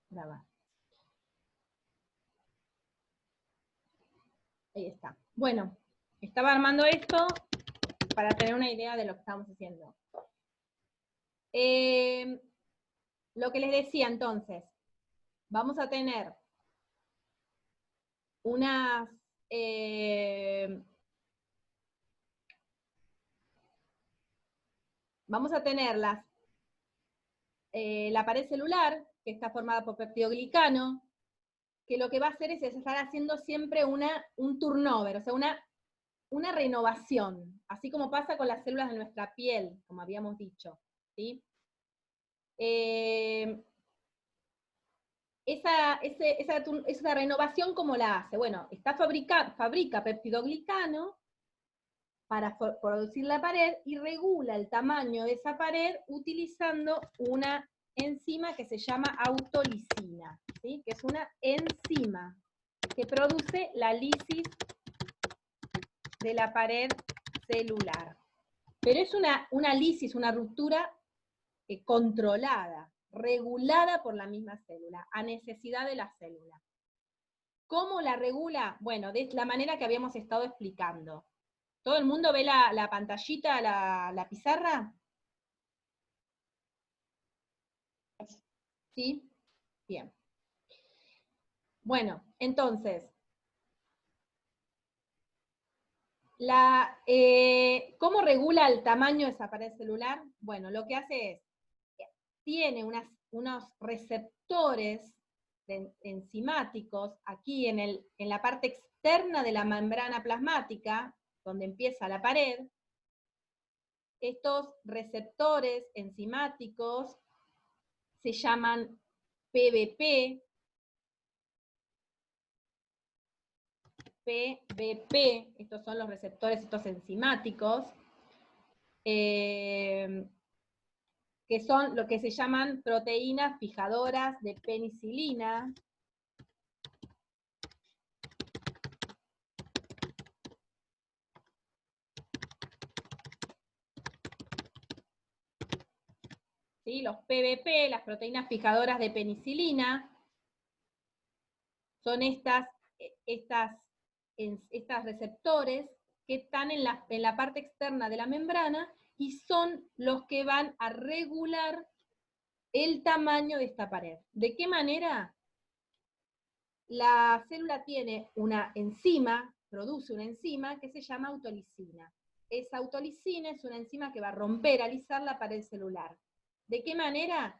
grabar. Ahí está. Bueno, estaba armando esto para tener una idea de lo que estamos haciendo. Lo que les decía entonces, vamos a tener unas... vamos a tener la pared celular, que está formada por peptidoglicano, que lo que va a hacer es estar haciendo siempre un turnover, o sea, una renovación, así como pasa con las células de nuestra piel, como habíamos dicho, ¿sí? Esa renovación, ¿cómo la hace? Bueno, fabrica peptidoglicano para producir la pared y regula el tamaño de esa pared utilizando una enzima que se llama autolisina, ¿sí? Que es una enzima que produce la lisis de la pared celular. Pero es una lisis, una ruptura controlada, regulada por la misma célula, a necesidad de la célula. ¿Cómo la regula? Bueno, de la manera que habíamos estado explicando. ¿Todo el mundo ve la pantallita, la pizarra? ¿Sí? Bien. Bueno, entonces, ¿cómo regula el tamaño de esa pared celular? Bueno, lo que hace es, tiene unos receptores enzimáticos aquí en la parte externa de la membrana plasmática, donde empieza la pared. Estos receptores enzimáticos se llaman PBP, estos son los receptores, estos enzimáticos, que son lo que se llaman proteínas fijadoras de penicilina. ¿Sí? Los PBP, las proteínas fijadoras de penicilina, son estas receptores que están en la parte externa de la membrana y son los que van a regular el tamaño de esta pared. ¿De qué manera? La célula tiene una enzima, produce una enzima que se llama autolisina. Esa autolisina es una enzima que va a romper, alisar la pared celular. ¿De qué manera?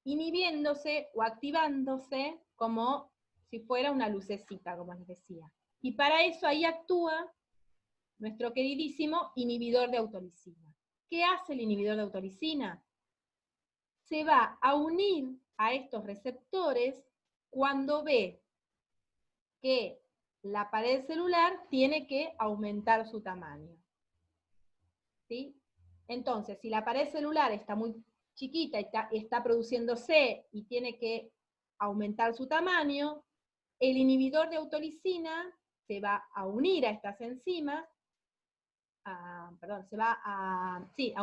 Inhibiéndose o activándose como si fuera una lucecita, como les decía. Y para eso ahí actúa nuestro queridísimo inhibidor de autolisina. ¿Qué hace el inhibidor de autolisina? Se va a unir a estos receptores cuando ve que la pared celular tiene que aumentar su tamaño. ¿Sí? Entonces, si la pared celular está muy chiquita y está produciéndose y tiene que aumentar su tamaño, el inhibidor de autolisina se va a unir a estas enzimas, a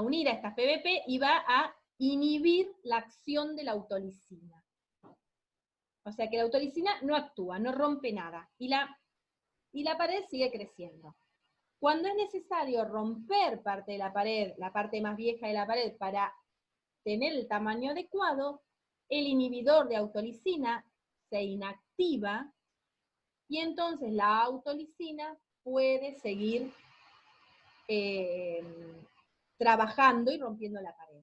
unir a estas PBP y va a inhibir la acción de la autolisina. O sea que la autolisina no actúa, no rompe nada, y la pared sigue creciendo. Cuando es necesario romper parte de la pared, la parte más vieja de la pared, para tener el tamaño adecuado, el inhibidor de autolisina se inactiva y entonces la autolisina puede seguir trabajando y rompiendo la pared.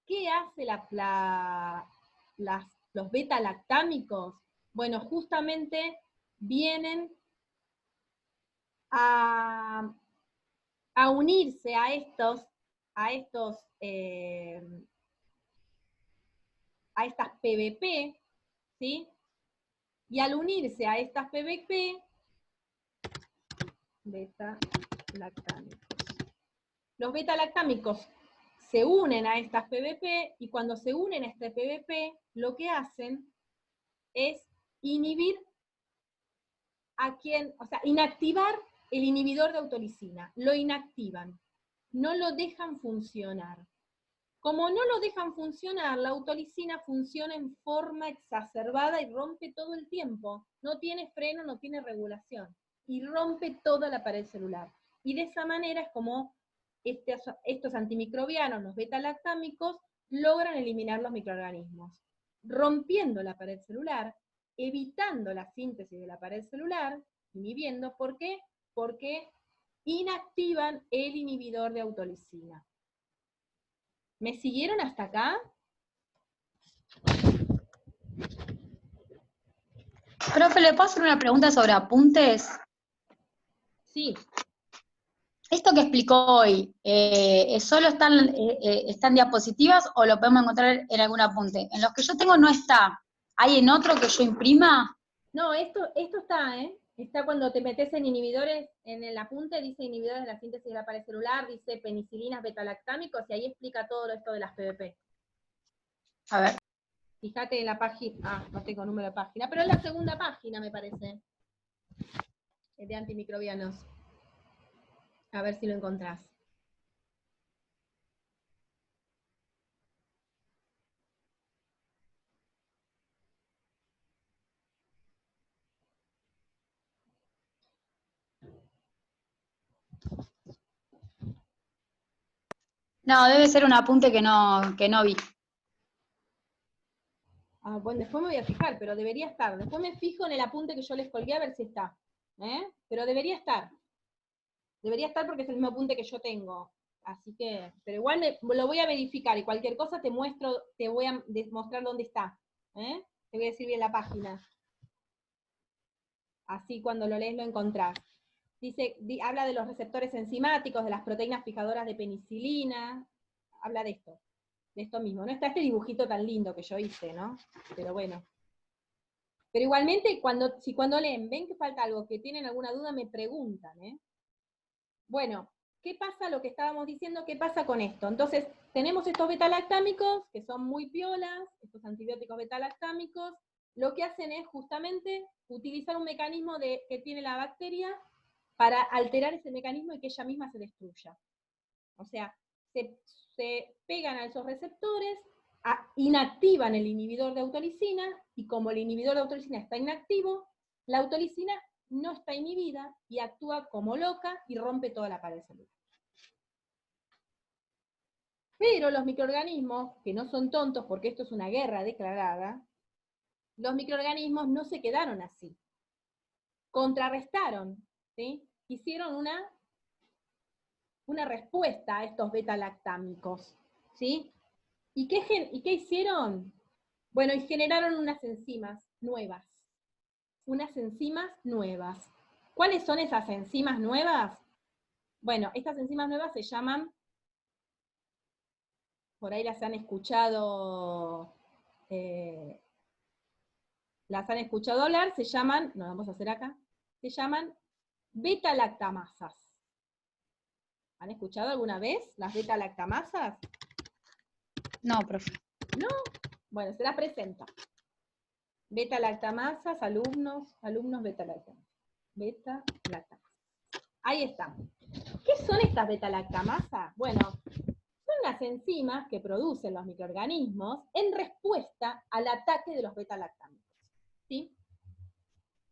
¿Qué hace los beta-lactámicos? Bueno, justamente vienen a unirse a estas PBP, ¿sí? Y al unirse a estas PBP, beta-lactámicos. Los beta-lactámicos se unen a estas PBP y cuando se unen a este PBP, lo que hacen es inhibir inactivar el inhibidor de autolisina. Lo inactivan, no lo dejan funcionar. Como no lo dejan funcionar, la autolisina funciona en forma exacerbada y rompe todo el tiempo. No tiene freno, no tiene regulación. Y rompe toda la pared celular. Y de esa manera es como estos antimicrobianos, los beta-lactámicos, logran eliminar los microorganismos, rompiendo la pared celular, evitando la síntesis de la pared celular, inhibiendo. ¿Por qué? Porque inactivan el inhibidor de autolisina. ¿Me siguieron hasta acá? Profe, ¿le puedo hacer una pregunta sobre apuntes? Sí. Esto que explicó hoy, ¿solo están diapositivas o lo podemos encontrar en algún apunte? En los que yo tengo no está. ¿Hay en otro que yo imprima? No, esto está, Está cuando te metes en inhibidores, en el apunte dice inhibidores de la síntesis de la pared celular, dice penicilinas beta-lactámicos, y ahí explica todo esto de las PBP. A ver. Fíjate en la página, no tengo número de página, pero es la segunda página, me parece, de antimicrobianos. A ver si lo encontrás. No, debe ser un apunte que no vi. Ah, bueno, después me voy a fijar, pero debería estar. Después me fijo en el apunte que yo les colgué a ver si está. Pero debería estar. Debería estar porque es el mismo apunte que yo tengo. Así que, pero igual lo voy a verificar y cualquier cosa te voy a mostrar dónde está. Te voy a decir bien la página. Así cuando lo lees lo encontrás. Habla de los receptores enzimáticos, de las proteínas fijadoras de penicilina. Habla de esto mismo. No está este dibujito tan lindo que yo hice, ¿no? Pero bueno. Pero igualmente, si cuando leen ven que falta algo, que tienen alguna duda, me preguntan, Bueno, ¿qué pasa? Lo que estábamos diciendo, ¿qué pasa con esto? Entonces, tenemos estos beta-lactámicos, que son muy piolas, estos antibióticos beta-lactámicos, lo que hacen es justamente utilizar un mecanismo que tiene la bacteria para alterar ese mecanismo y que ella misma se destruya. O sea, se pegan a esos receptores, inactivan el inhibidor de autolisina, y como el inhibidor de autolisina está inactivo, la autolisina no está inhibida y actúa como loca y rompe toda la pared celular. Pero los microorganismos, que no son tontos porque esto es una guerra declarada, los microorganismos no se quedaron así. Contrarrestaron, ¿sí? Hicieron una respuesta a estos beta-lactámicos, ¿sí? ¿Y qué hicieron? Bueno, y generaron unas enzimas nuevas. Unas enzimas nuevas. ¿Cuáles son esas enzimas nuevas? Bueno, estas enzimas nuevas se llaman, por ahí las han escuchado hablar, se llaman, no vamos a hacer acá, se llaman beta-lactamasas. ¿Han escuchado alguna vez las beta-lactamasas? No, profe. ¿No? Bueno, se las presento. Beta-lactamasas, alumnos beta-lactamasas. Beta-lactamasas. Ahí está. ¿Qué son estas beta-lactamasas? Bueno, son las enzimas que producen los microorganismos en respuesta al ataque de los beta-lactámicos. ¿Sí?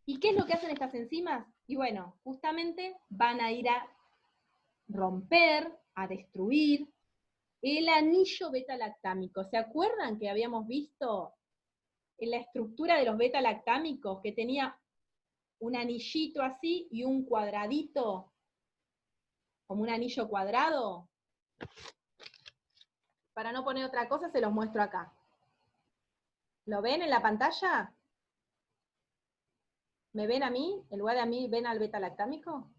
¿Y qué es lo que hacen estas enzimas? Y bueno, justamente van a ir a romper, a destruir el anillo beta-lactámico. ¿Se acuerdan que habíamos visto en la estructura de los beta-lactámicos que tenía un anillito así y un cuadradito, como un anillo cuadrado? Para no poner otra cosa, se los muestro acá. ¿Lo ven en la pantalla? ¿Me ven a mí? ¿En lugar de a mí, ven al beta-lactámico?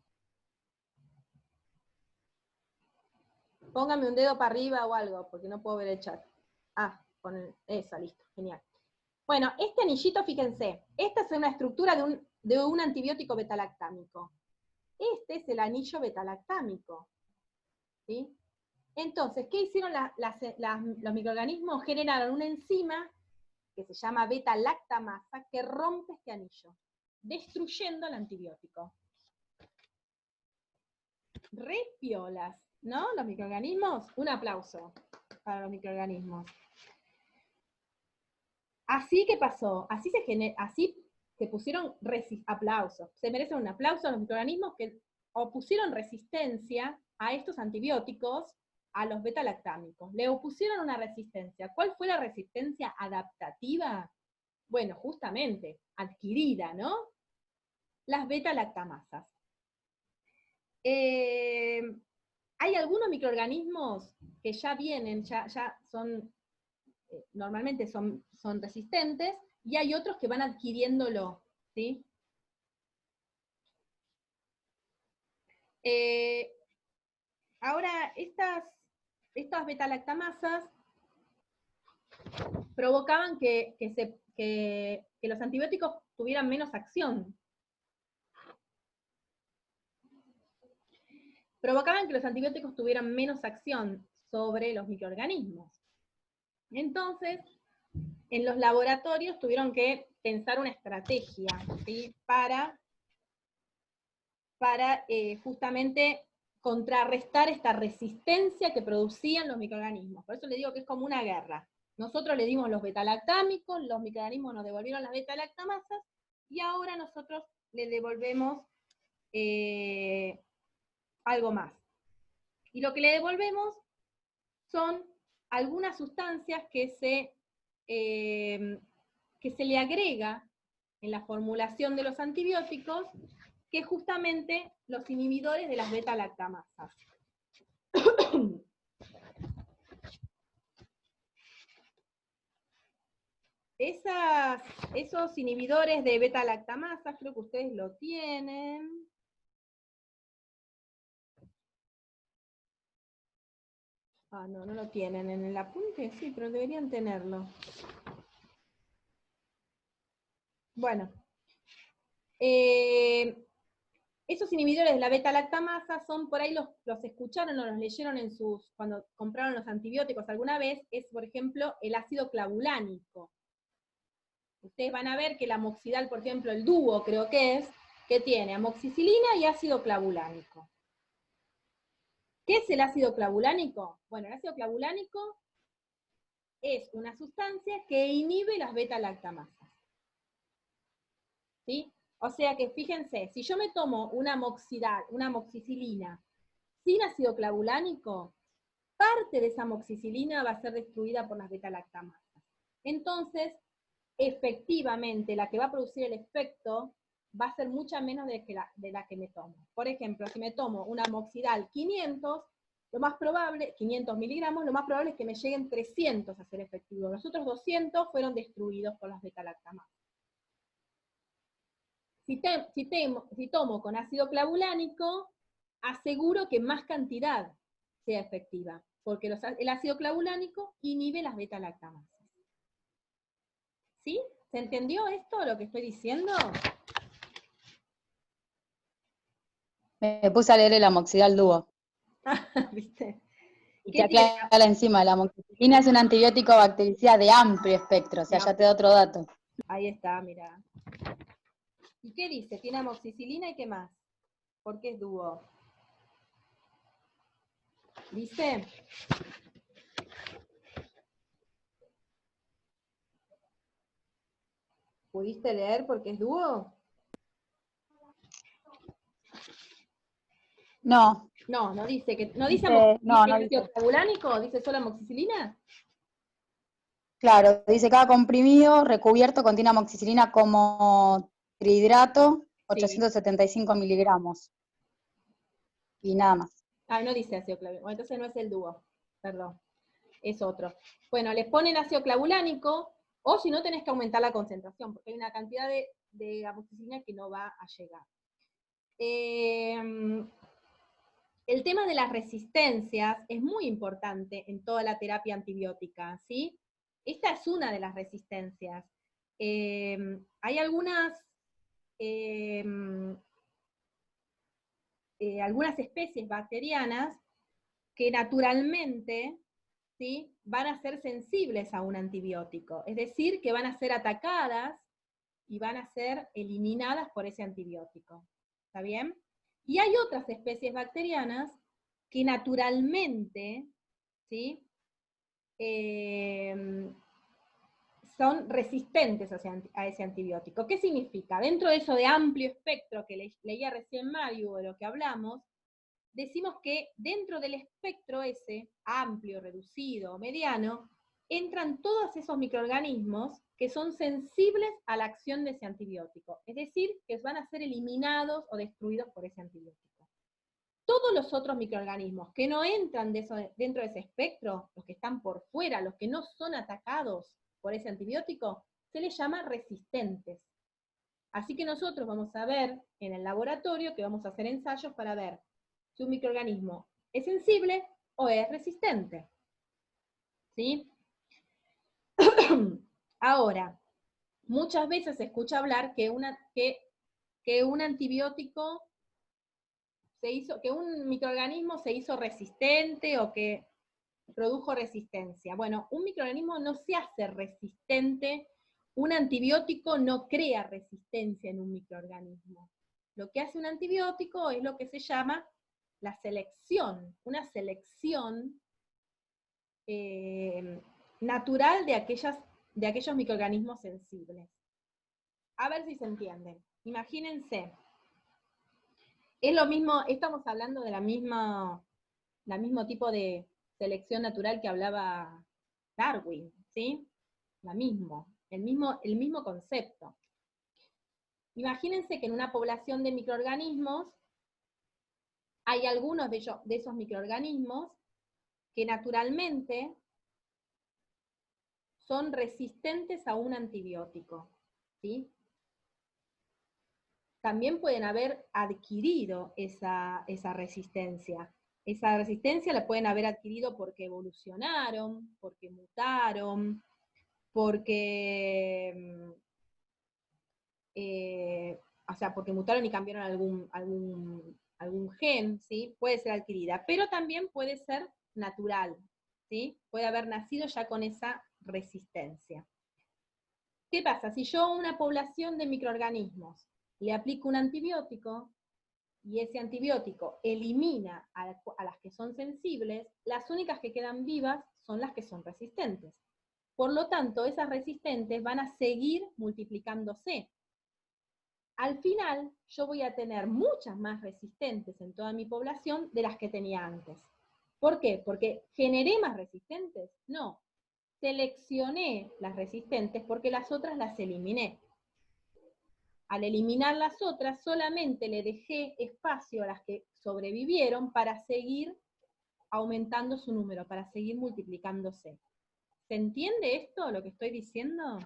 Póngame un dedo para arriba o algo, porque no puedo ver el chat. Ah, eso, listo, genial. Bueno, este anillito, fíjense, esta es una estructura de un antibiótico beta-lactámico. Este es el anillo beta-lactámico. ¿Sí? Entonces, ¿qué hicieron los microorganismos? Generaron una enzima que se llama beta-lactamasa que rompe este anillo, destruyendo el antibiótico. Re piolas, ¿no? Los microorganismos, un aplauso. para los microorganismos. Así que pasó, así se pusieron aplausos, se merecen un aplauso a los microorganismos que opusieron resistencia a estos antibióticos, a los beta-lactámicos. Le opusieron una resistencia. ¿Cuál fue la resistencia adaptativa? Bueno, justamente, adquirida, ¿no? Las beta-lactamasas. Hay algunos microorganismos que ya vienen, ya son, normalmente son resistentes, y hay otros que van adquiriéndolo, ¿sí? Ahora, estas beta-lactamasas provocaban que los antibióticos tuvieran menos acción. Provocaban que los antibióticos tuvieran menos acción sobre los microorganismos. Entonces, en los laboratorios tuvieron que pensar una estrategia, ¿sí? para justamente contrarrestar esta resistencia que producían los microorganismos. Por eso le digo que es como una guerra. Nosotros le dimos los beta-lactámicos, los microorganismos nos devolvieron las beta-lactamasas, y ahora nosotros le devolvemos algo más. Y lo que le devolvemos son algunas sustancias que se le agrega en la formulación de los antibióticos, que es justamente los inhibidores de las beta-lactamasas. Esos inhibidores de beta-lactamasas, creo que ustedes lo tienen. Ah, no lo tienen en el apunte, sí, pero deberían tenerlo. Bueno, esos inhibidores de la beta-lactamasa son, por ahí los escucharon o los leyeron cuando compraron los antibióticos alguna vez, es, por ejemplo, el ácido clavulánico. Ustedes van a ver que el amoxidal, por ejemplo, el dúo creo que tiene amoxicilina y ácido clavulánico. ¿Qué es el ácido clavulánico? Bueno, el ácido clavulánico es una sustancia que inhibe las beta-lactamasas. ¿Sí? O sea que fíjense, si yo me tomo una amoxicilina sin ácido clavulánico, parte de esa amoxicilina va a ser destruida por las beta-lactamasas. Entonces, efectivamente, la que va a producir el efecto va a ser mucha menos de la que me tomo. Por ejemplo, si me tomo una amoxidal 500, lo más probable, 500 miligramos, lo más probable es que me lleguen 300 a ser efectivo. Los otros 200 fueron destruidos por las beta-lactamasas. Si tomo con ácido clavulánico, aseguro que más cantidad sea efectiva, porque el ácido clavulánico inhibe las beta-lactamasas. ¿Sí? ¿Se entendió esto, lo que estoy diciendo? Me puse a leer el amoxidal dúo. ¿Viste? Y te aclara encima, la amoxicilina es un antibiótico bactericida de amplio espectro, o sea, ya te da otro dato. Ahí está, mira. ¿Y qué dice? Tiene amoxicilina y qué más. ¿Por qué es dúo? ¿Viste? ¿Pudiste leer por qué es dúo? No. No dice que. ¿No dice ácido dice. clavulánico? ¿Dice solo amoxicilina? Claro, dice cada comprimido recubierto contiene amoxicilina como trihidrato, 875 miligramos. Y nada más. Ah, no dice ácido clavulánico. Bueno, entonces no es el dúo. Perdón. Es otro. Bueno, les ponen ácido clavulánico, o si no tenés que aumentar la concentración, porque hay una cantidad de amoxicilina que no va a llegar. El tema de las resistencias es muy importante en toda la terapia antibiótica, ¿sí? Esta es una de las resistencias. Hay algunas especies bacterianas que naturalmente, ¿sí?, van a ser sensibles a un antibiótico, es decir, que van a ser atacadas y van a ser eliminadas por ese antibiótico. ¿Está bien? Y hay otras especies bacterianas que naturalmente, ¿sí?, son resistentes a ese antibiótico. ¿Qué significa? Dentro de eso de amplio espectro que leía recién Mario, de lo que hablamos, decimos que dentro del espectro ese, amplio, reducido o mediano, entran todos esos microorganismos que son sensibles a la acción de ese antibiótico, es decir, que van a ser eliminados o destruidos por ese antibiótico. Todos los otros microorganismos que no entran dentro de ese espectro, los que están por fuera, los que no son atacados por ese antibiótico, se les llama resistentes. Así que nosotros vamos a ver en el laboratorio que vamos a hacer ensayos para ver si un microorganismo es sensible o es resistente. ¿Sí? Ahora, muchas veces se escucha hablar que un antibiótico que un microorganismo se hizo resistente o que produjo resistencia. Bueno, un microorganismo no se hace resistente, un antibiótico no crea resistencia en un microorganismo. Lo que hace un antibiótico es lo que se llama la selección, una selección natural de aquellos microorganismos sensibles. A ver si se entiende. Imagínense, es lo mismo, estamos hablando de la mismo tipo de selección natural que hablaba Darwin, ¿sí? El mismo concepto. Imagínense que en una población de microorganismos hay algunos de esos microorganismos que naturalmente son resistentes a un antibiótico, ¿sí? También pueden haber adquirido esa resistencia. Esa resistencia la pueden haber adquirido porque evolucionaron, porque mutaron, porque porque mutaron y cambiaron algún gen, ¿sí? Puede ser adquirida, pero también puede ser natural, ¿sí? Puede haber nacido ya con esa resistencia. ¿Qué pasa? Si yo a una población de microorganismos le aplico un antibiótico y ese antibiótico elimina a las que son sensibles, las únicas que quedan vivas son las que son resistentes. Por lo tanto, esas resistentes van a seguir multiplicándose. Al final, yo voy a tener muchas más resistentes en toda mi población de las que tenía antes. ¿Por qué? ¿Porque generé más resistentes? No. Seleccioné las resistentes porque las otras las eliminé. Al eliminar las otras, solamente le dejé espacio a las que sobrevivieron para seguir aumentando su número, para seguir multiplicándose. ¿Se entiende esto, lo que estoy diciendo?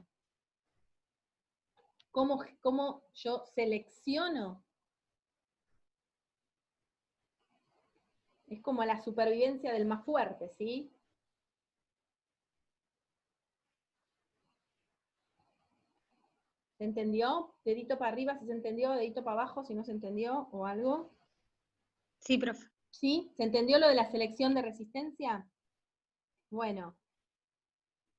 ¿Cómo yo selecciono? Es como la supervivencia del más fuerte, ¿sí? ¿Se entendió? Dedito para arriba si se entendió, dedito para abajo si no se entendió, o algo. Sí, profe. ¿Sí? ¿Se entendió lo de la selección de resistencia? Bueno,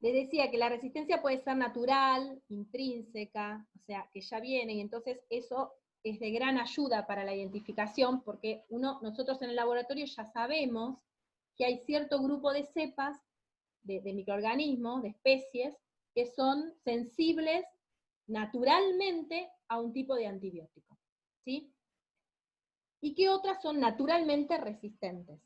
les decía que la resistencia puede ser natural, intrínseca, o sea, que ya viene, y entonces eso es de gran ayuda para la identificación, porque nosotros en el laboratorio ya sabemos que hay cierto grupo de cepas, de microorganismos, de especies, que son sensibles naturalmente a un tipo de antibiótico, ¿sí? Y que otras son naturalmente resistentes.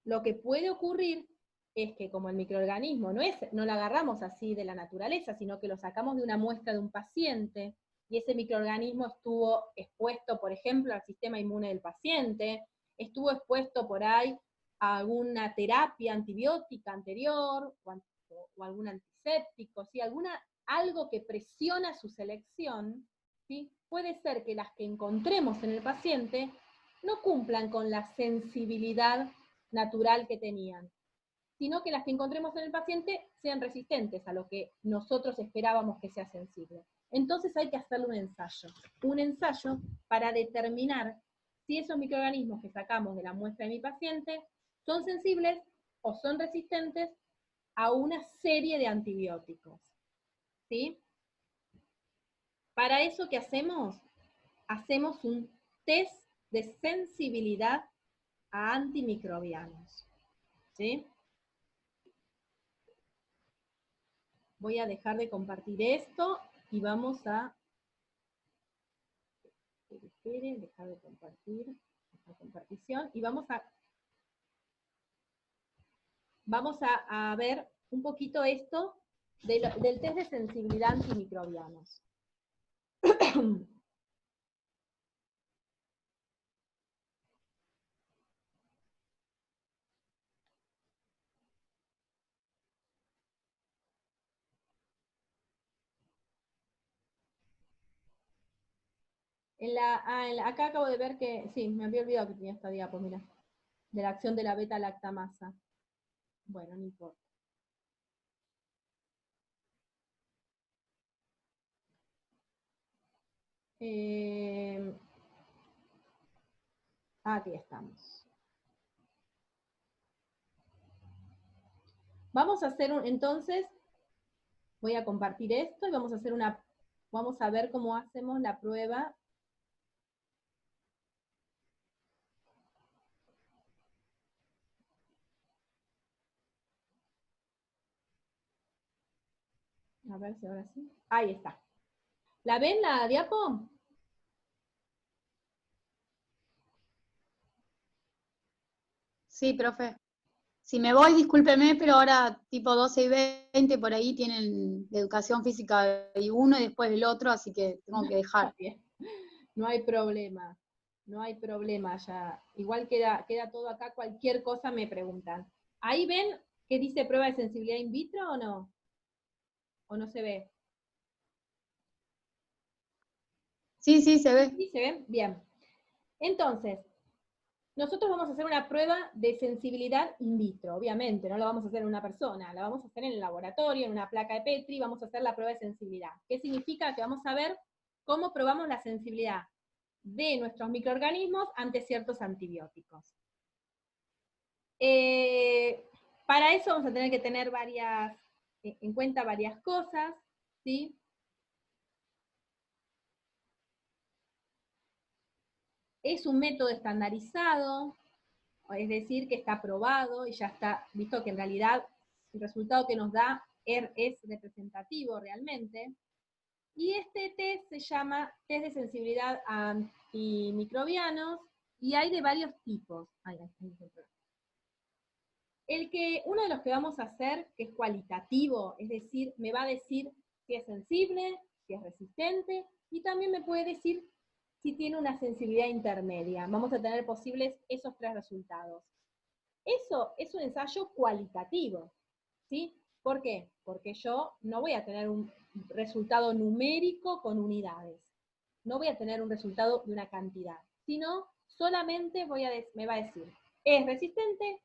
Lo que puede ocurrir es que como el microorganismo no lo agarramos así de la naturaleza, sino que lo sacamos de una muestra de un paciente, y ese microorganismo estuvo expuesto, por ejemplo, al sistema inmune del paciente, estuvo expuesto por ahí a alguna terapia antibiótica anterior, o algún antiséptico, ¿sí? Algo que presiona su selección, ¿sí? Puede ser que las que encontremos en el paciente no cumplan con la sensibilidad natural que tenían, sino que las que encontremos en el paciente sean resistentes a lo que nosotros esperábamos que sea sensible. Entonces hay que hacerle un ensayo para determinar si esos microorganismos que sacamos de la muestra de mi paciente son sensibles o son resistentes a una serie de antibióticos. ¿Sí? Para eso, ¿qué hacemos? Hacemos un test de sensibilidad a antimicrobianos. ¿Sí? voy a dejar de compartir esto y vamos a... Esperen, dejar de compartir esta compartición y vamos a ver un poquito esto del test de sensibilidad antimicrobianos. Acá acabo de ver que, sí, me había olvidado que tenía esta diapo, mira, de la acción de la beta-lactamasa. Bueno, no importa. Aquí estamos. Vamos a hacer entonces, voy a compartir esto y vamos a ver cómo hacemos la prueba. A ver si ahora sí. Ahí está. ¿La ven la diapo? Sí, profe. Si me voy, discúlpeme, pero ahora tipo 12 y 20 por ahí tienen de educación física y uno y después el otro, así que tengo que dejar. Bien. No hay problema, no hay problema ya. Igual queda todo acá, cualquier cosa me preguntan. ¿Ahí ven que dice prueba de sensibilidad in vitro o no? ¿O no se ve? Sí, sí, se ve. ¿Sí se ve? Bien. Entonces, nosotros vamos a hacer una prueba de sensibilidad in vitro, obviamente, no la vamos a hacer en una persona, la vamos a hacer en el laboratorio, en una placa de Petri, vamos a hacer la prueba de sensibilidad. ¿Qué significa? Que vamos a ver cómo probamos la sensibilidad de nuestros microorganismos ante ciertos antibióticos. Para eso vamos a tener que tener en cuenta varias cosas, ¿sí? Es un método estandarizado, es decir, que está probado y ya está visto que en realidad el resultado que nos da es representativo realmente. Y este test se llama test de sensibilidad a antimicrobianos y hay de varios tipos. Uno de los que vamos a hacer, que es cualitativo, es decir, me va a decir si es sensible, si es resistente, y también me puede decir si tiene una sensibilidad intermedia. Vamos a tener posibles esos tres resultados. Eso es un ensayo cualitativo, ¿sí? ¿Por qué? Porque yo no voy a tener un resultado numérico con unidades. No voy a tener un resultado de una cantidad, sino solamente me va a decir, ¿es resistente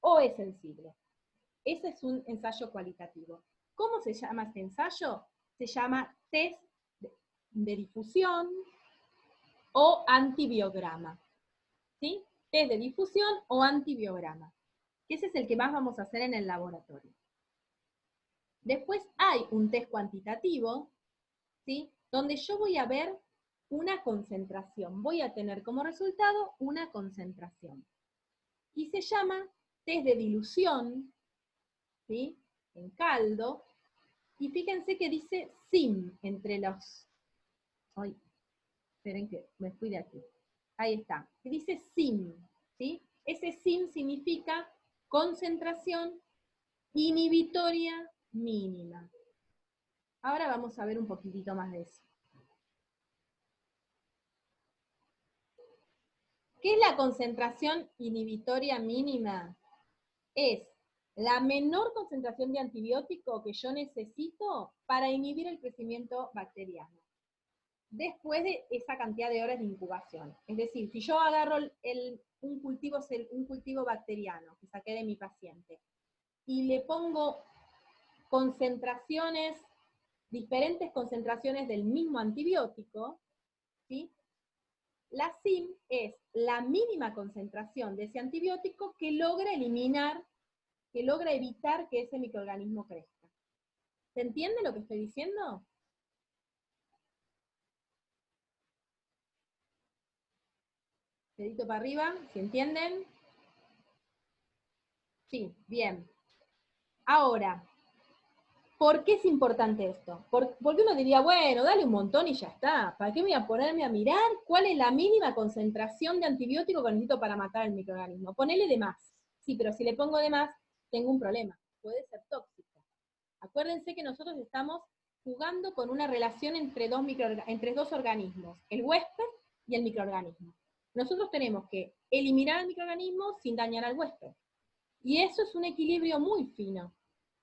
o es sensible? Ese es un ensayo cualitativo. ¿Cómo se llama este ensayo? Se llama test de difusión o antibiograma. ¿Sí? Test de difusión o antibiograma. Ese es el que más vamos a hacer en el laboratorio. Después hay un test cuantitativo, ¿sí? Donde yo voy a ver una concentración. Voy a tener como resultado una concentración. Y se llama test de dilución, ¿sí? En caldo. Y fíjense que dice SIM entre los... Ay, esperen que me fui de aquí. Ahí está. Que dice SIM, ¿sí? Ese SIM significa concentración inhibitoria mínima. Ahora vamos a ver un poquitito más de eso. ¿Qué es la concentración inhibitoria mínima? Es la menor concentración de antibiótico que yo necesito para inhibir el crecimiento bacteriano, después de esa cantidad de horas de incubación. Es decir, si yo agarro un cultivo bacteriano que saqué de mi paciente y le pongo diferentes concentraciones del mismo antibiótico, ¿sí? La SIM es la mínima concentración de ese antibiótico que logra evitar que ese microorganismo crezca. ¿Se entiende lo que estoy diciendo? Dedito para arriba, ¿se entienden? Sí, bien. Ahora, ¿Por qué es importante esto? Porque uno diría, bueno, dale un montón y ya está. ¿Para qué me voy a ponerme a mirar cuál es la mínima concentración de antibiótico que necesito para matar al microorganismo? Ponele de más. Sí, pero si le pongo de más, tengo un problema. Puede ser tóxico. Acuérdense que nosotros estamos jugando con una relación entre dos organismos, el huésped y el microorganismo. Nosotros tenemos que eliminar al microorganismo sin dañar al huésped. Y eso es un equilibrio muy fino.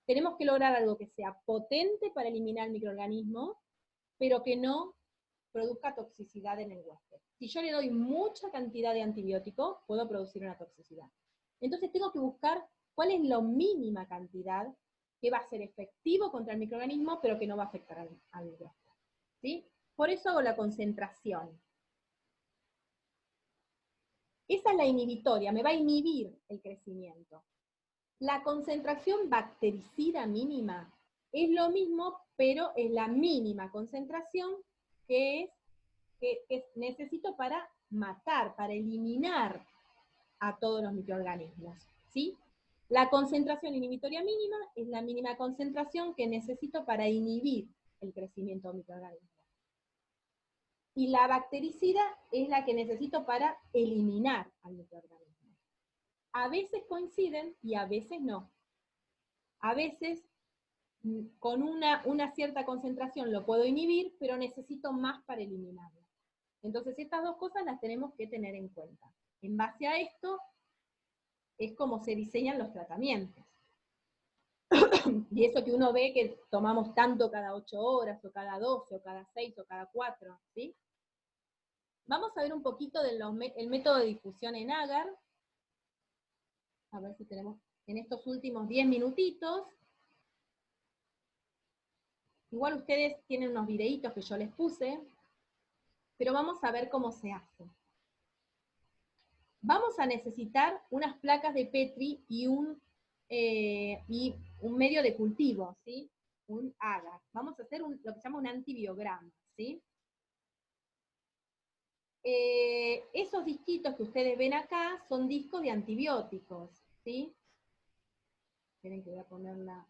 Tenemos que lograr algo que sea potente para eliminar el microorganismo, pero que no produzca toxicidad en el huésped. Si yo le doy mucha cantidad de antibiótico, puedo producir una toxicidad. Entonces tengo que buscar cuál es la mínima cantidad que va a ser efectivo contra el microorganismo, pero que no va a afectar al huésped. ¿Sí? Por eso hago la concentración. Esa es la inhibitoria, me va a inhibir el crecimiento. La concentración bactericida mínima es lo mismo, pero es la mínima concentración que necesito para matar, para eliminar a todos los microorganismos, ¿sí? La concentración inhibitoria mínima es la mínima concentración que necesito para inhibir el crecimiento de microorganismos. Y la bactericida es la que necesito para eliminar al microorganismo. A veces coinciden y a veces no. A veces con una cierta concentración lo puedo inhibir, pero necesito más para eliminarlo. Entonces estas dos cosas las tenemos que tener en cuenta. En base a esto es como se diseñan los tratamientos. Y eso que uno ve que tomamos tanto cada 8 horas, o cada 12, o cada 6, o cada 4, ¿sí? Vamos a ver un poquito del método de difusión en agar. A ver si tenemos en estos últimos 10 minutitos. Igual ustedes tienen unos videitos que yo les puse, pero vamos a ver cómo se hace. Vamos a necesitar unas placas de Petri y un medio de cultivo, ¿sí? Un agar. Vamos a hacer lo que se llama un antibiograma, ¿sí? Esos disquitos que ustedes ven acá son discos de antibióticos, ¿sí? Esperen que voy a ponerla.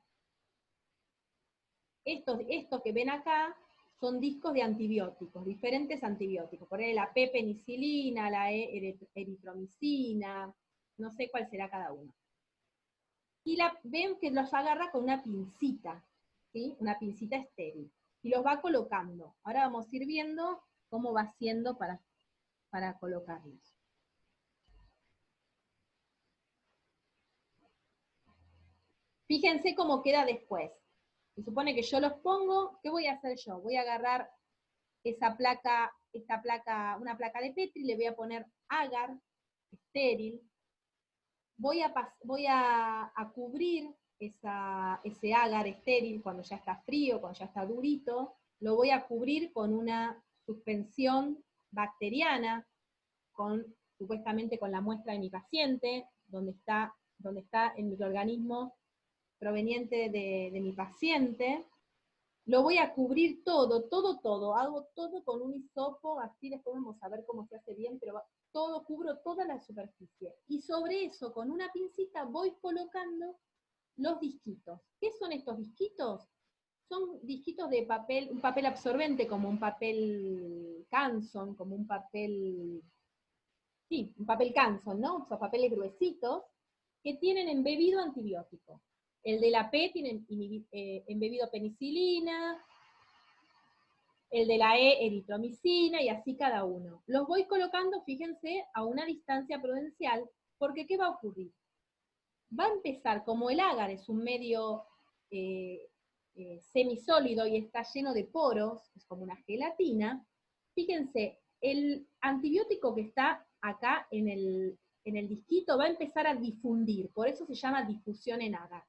Estos que ven acá son discos de antibióticos, diferentes antibióticos. Por ejemplo, la P-penicilina, la eritromicina, no sé cuál será cada uno. Y ven que los agarra con una pincita, ¿sí? Una pincita estéril. Y los va colocando. Ahora vamos a ir viendo cómo va haciendo para colocarlos. Fíjense cómo queda después. Se supone que yo los pongo, ¿qué voy a hacer yo? Voy a agarrar esta placa, una placa de Petri, le voy a poner agar estéril, voy a cubrir ese agar estéril cuando ya está frío, cuando ya está durito, lo voy a cubrir con una suspensión bacteriana, supuestamente con la muestra de mi paciente, donde está el microorganismo proveniente de mi paciente. Lo voy a cubrir todo, hago todo con un hisopo, así después vamos a ver cómo se hace bien, pero cubro toda la superficie. Y sobre eso, con una pincita, voy colocando los disquitos. ¿Qué son estos disquitos? Son disquitos de papel, un papel absorbente, como un papel Canson, como un papel, sí, un papel Canson, ¿no? Son papeles gruesitos, que tienen embebido antibiótico. El de la P tiene embebido penicilina, el de la E, eritromicina, y así cada uno. Los voy colocando, fíjense, a una distancia prudencial, porque ¿qué va a ocurrir? Va a empezar, como el agar es un medio semisólido y está lleno de poros, es como una gelatina, fíjense, el antibiótico que está acá en el disquito va a empezar a difundir, por eso se llama difusión en agar.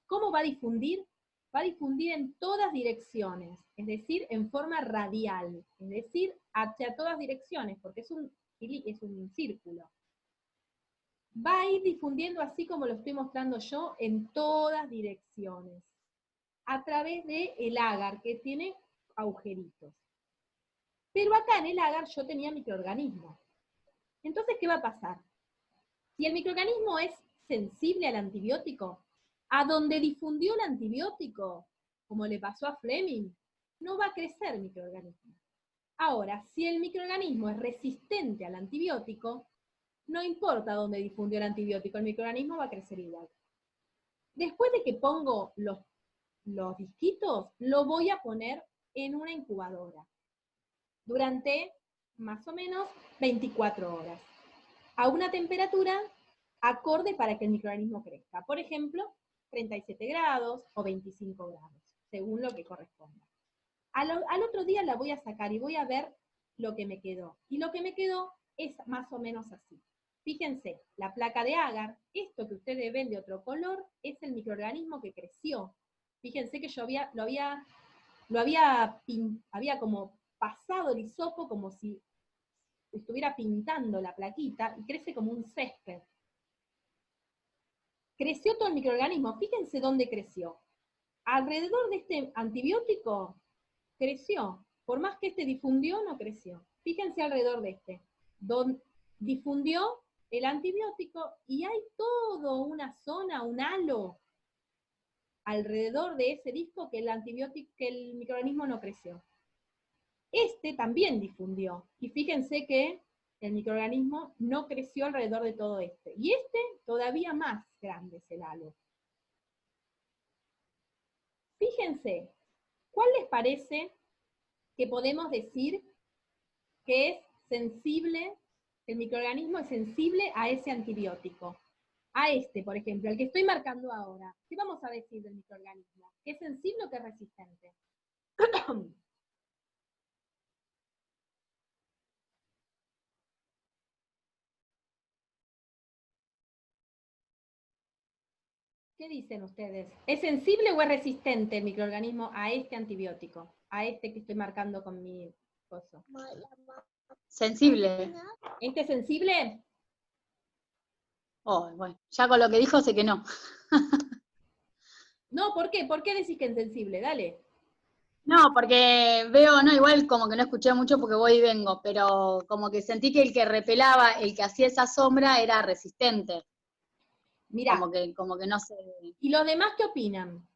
¿Cómo va a difundir? Va a difundir en todas direcciones, es decir, en forma radial, es decir, hacia todas direcciones, porque es un círculo. Va a ir difundiendo así como lo estoy mostrando yo, en todas direcciones, a través del agar, que tiene agujeritos. Pero acá en el agar yo tenía microorganismos. Entonces, ¿qué va a pasar? Si el microorganismo es sensible al antibiótico, a donde difundió el antibiótico, como le pasó a Fleming, no va a crecer el microorganismo. Ahora, si el microorganismo es resistente al antibiótico, no importa dónde difundió el antibiótico, el microorganismo va a crecer igual. Después de que pongo los disquitos, lo voy a poner en una incubadora durante más o menos 24 horas, a una temperatura acorde para que el microorganismo crezca. Por ejemplo, 37 grados o 25 grados, según lo que corresponda. Al otro día la voy a sacar y voy a ver lo que me quedó. Y lo que me quedó es más o menos así. Fíjense, la placa de agar, esto que ustedes ven de otro color, es el microorganismo que creció. Fíjense que yo había como pasado el hisopo como si estuviera pintando la plaquita y crece como un césped. Creció todo el microorganismo. Fíjense dónde creció. Alrededor de este antibiótico creció. Por más que este difundió, no creció. Fíjense alrededor de este. Donde difundió el antibiótico y hay toda una zona, un halo, alrededor de ese disco que el microorganismo no creció. Este también difundió. Y fíjense que el microorganismo no creció alrededor de todo este. Y este todavía más grande es el halo. Fíjense, ¿cuál les parece que podemos decir que es sensible, el microorganismo es sensible a ese antibiótico? A este, por ejemplo, el que estoy marcando ahora. ¿Qué vamos a decir del microorganismo? ¿Que es sensible o que es resistente? ¿Qué dicen ustedes? ¿Es sensible o es resistente el microorganismo a este antibiótico? A este que estoy marcando con mi coso. Sensible. ¿Este es sensible? Oh, bueno, ya con lo que dijo sé que no. No, ¿por qué? ¿Por qué decís que es sensible? Dale. No, porque veo, no, igual como que no escuché mucho porque voy y vengo, pero como que sentí que el que repelaba, el que hacía esa sombra era resistente. Mirá, Como que no sé. ¿y los demás qué opinan?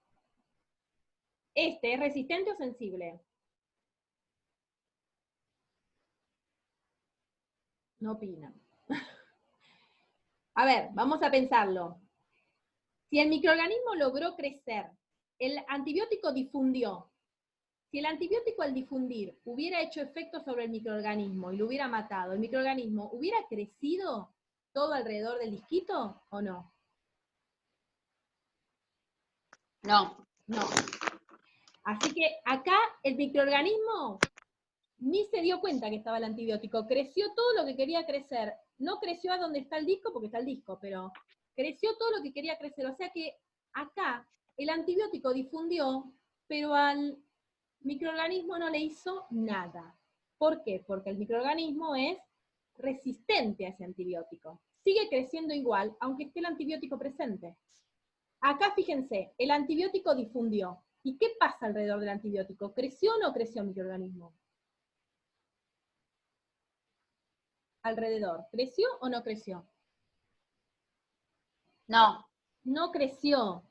¿Este es resistente o sensible? No opinan. A ver, vamos a pensarlo. Si el microorganismo logró crecer, el antibiótico difundió. Si el antibiótico al difundir hubiera hecho efecto sobre el microorganismo y lo hubiera matado, ¿el microorganismo hubiera crecido todo alrededor del disquito o no? No. No. Así que acá el microorganismo ni se dio cuenta que estaba el antibiótico. Creció todo lo que quería crecer. No creció a donde está el disco, porque está el disco, pero creció todo lo que quería crecer. O sea que acá el antibiótico difundió, pero al microorganismo no le hizo nada. ¿Por qué? Porque el microorganismo es resistente a ese antibiótico. Sigue creciendo igual, aunque esté el antibiótico presente. Acá fíjense, el antibiótico difundió. ¿Y qué pasa alrededor del antibiótico? ¿Creció o no creció el microorganismo? Alrededor. ¿Creció o no creció? No. No creció.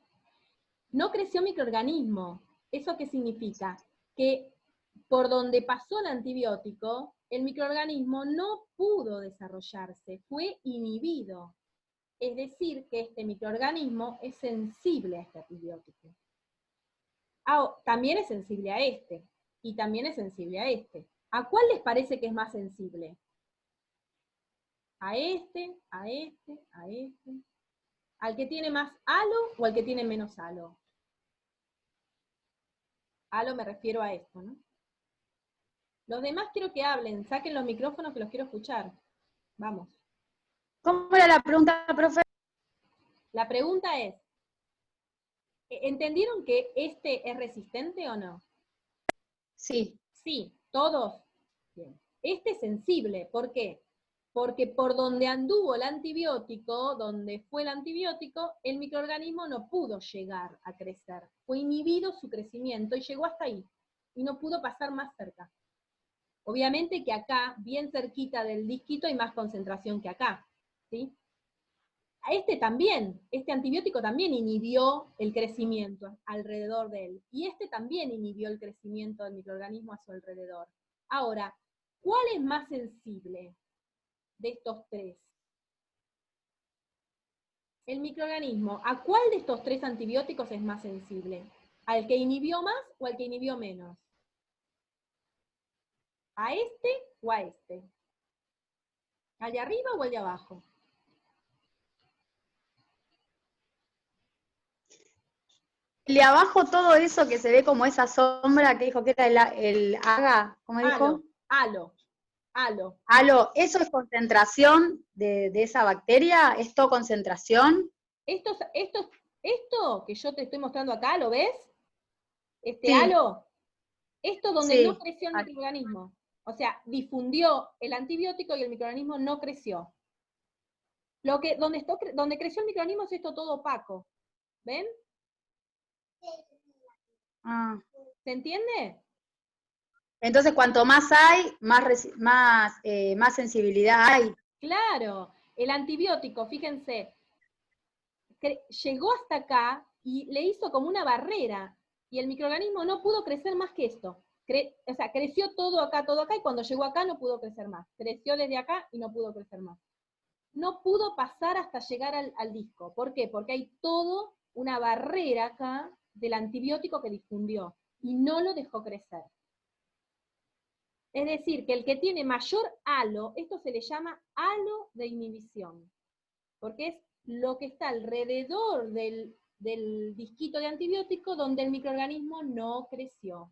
No creció microorganismo. ¿Eso qué significa? Que por donde pasó el antibiótico, el microorganismo no pudo desarrollarse, fue inhibido. Es decir, que este microorganismo es sensible a este antibiótico. También es sensible a este, y también es sensible a este. ¿A cuál les parece que es más sensible? ¿A este, a este, a este? ¿Al que tiene más halo o al que tiene menos halo? Halo me refiero a esto, ¿no? Los demás quiero que hablen, saquen los micrófonos que los quiero escuchar. Vamos. ¿Cómo era la pregunta, profe? La pregunta es, ¿entendieron que este es resistente o no? Sí. Sí, todos. Bien. Este es sensible, ¿por qué? Porque por donde anduvo el antibiótico, donde fue el antibiótico, el microorganismo no pudo llegar a crecer. Fue inhibido su crecimiento y llegó hasta ahí. Y no pudo pasar más cerca. Obviamente que acá, bien cerquita del disquito, hay más concentración que acá, ¿sí? este antibiótico también inhibió el crecimiento alrededor de él. Y este también inhibió el crecimiento del microorganismo a su alrededor. Ahora, ¿cuál es más sensible de estos tres? El microorganismo, ¿a cuál de estos tres antibióticos es más sensible? ¿Al que inhibió más o al que inhibió menos? ¿A este o a este? ¿Al de arriba o al de abajo? El de abajo, todo eso que se ve como esa sombra que dijo que era el AGA, ¿cómo dijo? Halo. Halo, ¿eso es concentración de esa bacteria? ¿Es todo concentración? Esto que yo te estoy mostrando acá, ¿lo ves? Este Sí, halo, esto donde no sí. creció el microorganismo. O sea, difundió el antibiótico y el microorganismo no creció. Donde creció el microorganismo es esto todo opaco. ¿Ven? Ah. ¿Se entiende? Entonces, cuanto más hay, más sensibilidad hay. Claro. El antibiótico, fíjense, llegó hasta acá y le hizo como una barrera. Y el microorganismo no pudo crecer más que esto. O sea, creció todo acá, y cuando llegó acá no pudo crecer más. Creció desde acá y no pudo crecer más. No pudo pasar hasta llegar al disco. ¿Por qué? Porque hay todo una barrera acá del antibiótico que difundió y no lo dejó crecer. Es decir, que el que tiene mayor halo, esto se le llama halo de inhibición, porque es lo que está alrededor del disquito de antibiótico donde el microorganismo no creció.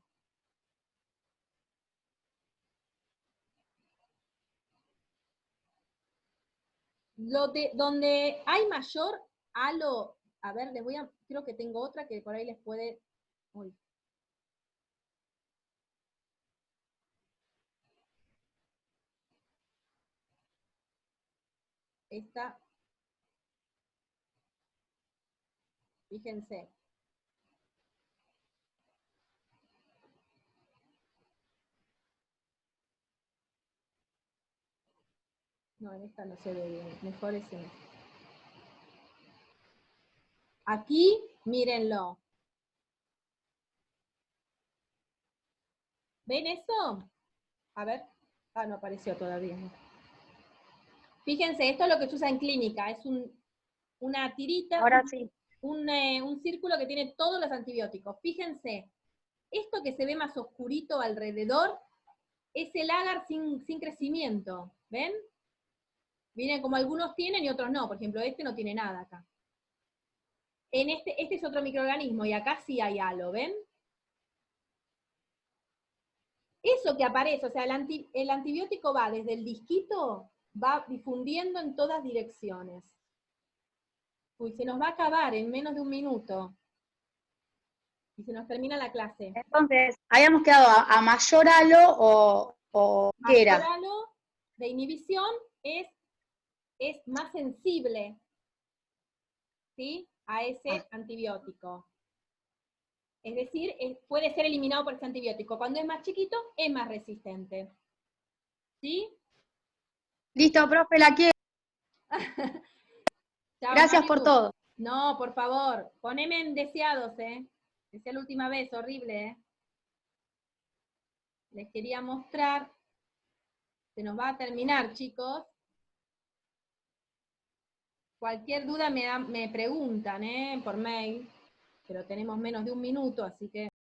Donde hay mayor halo, a ver, creo que tengo otra que por ahí les puede... Uy. Esta, fíjense. No, en esta no se ve bien, mejor es en esta. Aquí, mírenlo. ¿Ven eso? A ver. Ah, no apareció todavía. ¿No? Fíjense, esto es lo que se usa en clínica. Es una tirita, Ahora sí. un círculo que tiene todos los antibióticos. Fíjense, esto que se ve más oscurito alrededor es el agar sin crecimiento. ¿Ven? Miren, como algunos tienen y otros no. Por ejemplo, este no tiene nada acá. Este es otro microorganismo y acá sí hay halo, ¿ven? Eso que aparece, o sea, el antibiótico va desde el disquito, va difundiendo en todas direcciones. Uy, se nos va a acabar en menos de un minuto. Y se nos termina la clase. Entonces, habíamos quedado a mayor halo o ¿qué Mayor era? halo de inhibición es más sensible, ¿sí? A ese antibiótico. Es decir, puede ser eliminado por ese antibiótico. Cuando es más chiquito, es más resistente. ¿Sí? Listo, profe, la quiero. Chao, Gracias por Mariu. todo. No, por favor, poneme en deseados, Decía la última vez, horrible, Les quería mostrar. Se nos va a terminar, chicos. Cualquier duda me preguntan, por mail. Pero tenemos menos de un minuto, así que